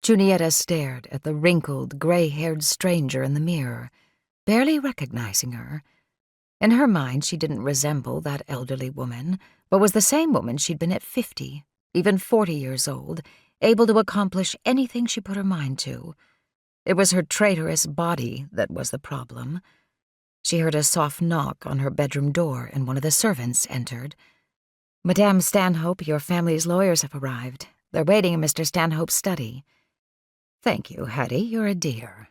Junietta stared at the wrinkled, gray-haired stranger in the mirror, barely recognizing her. In her mind, she didn't resemble that elderly woman, but was the same woman she'd been at 50, even 40 years old, able to accomplish anything she put her mind to. It was her traitorous body that was the problem. She heard a soft knock on her bedroom door, and one of the servants entered. "Madame Stanhope, your family's lawyers have arrived. They're waiting in Mr. Stanhope's study." "Thank you, Addy, you're a dear."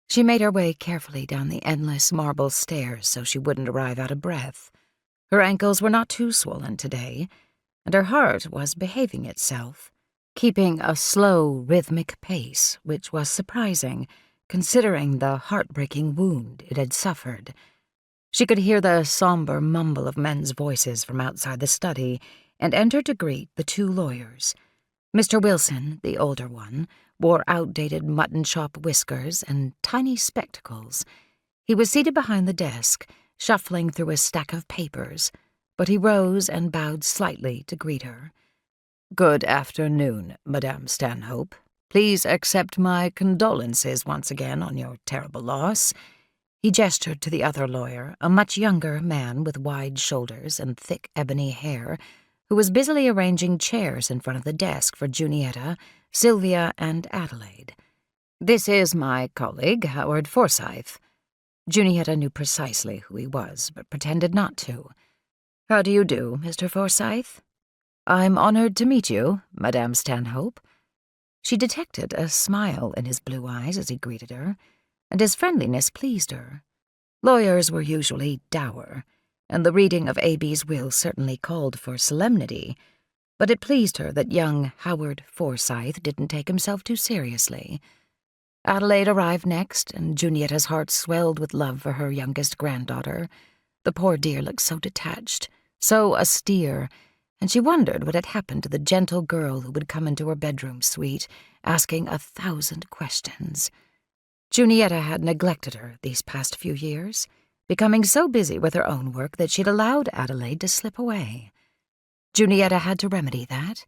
She made her way carefully down the endless marble stairs so she wouldn't arrive out of breath. Her ankles were not too swollen today, and her heart was behaving itself, keeping a slow, rhythmic pace, which was surprising, considering the heartbreaking wound it had suffered. She could hear the somber mumble of men's voices from outside the study and entered to greet the two lawyers. Mr. Wilson, the older one, wore outdated mutton chop whiskers and tiny spectacles. He was seated behind the desk, shuffling through a stack of papers, but he rose and bowed slightly to greet her. "Good afternoon, Madame Stanhope. Please accept my condolences once again on your terrible loss." He gestured to the other lawyer, a much younger man with wide shoulders and thick ebony hair, who was busily arranging chairs in front of the desk for Junietta, Sylvia, and Adelaide. "This is my colleague, Howard Forsyth." Junietta knew precisely who he was, but pretended not to. "How do you do, Mr. Forsyth?" "I'm honored to meet you, Madame Stanhope." She detected a smile in his blue eyes as he greeted her, and his friendliness pleased her. Lawyers were usually dour, and the reading of A.B.'s will certainly called for solemnity, but it pleased her that young Howard Forsyth didn't take himself too seriously. Adelaide arrived next, and Junietta's heart swelled with love for her youngest granddaughter. The poor dear looked so detached, so austere, and she wondered what had happened to the gentle girl who would come into her bedroom suite, asking 1,000 questions. Junietta had neglected her these past few years, becoming so busy with her own work that she'd allowed Adelaide to slip away. Junietta had to remedy that.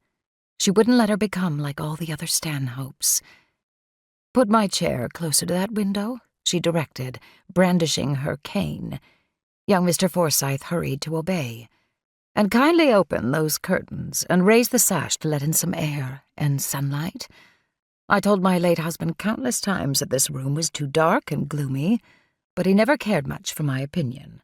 She wouldn't let her become like all the other Stanhopes. "Put my chair closer to that window," she directed, brandishing her cane. Young Mr. Forsyth hurried to obey. "And kindly open those curtains and raise the sash to let in some air and sunlight. I told my late husband countless times that this room was too dark and gloomy, but he never cared much for my opinion."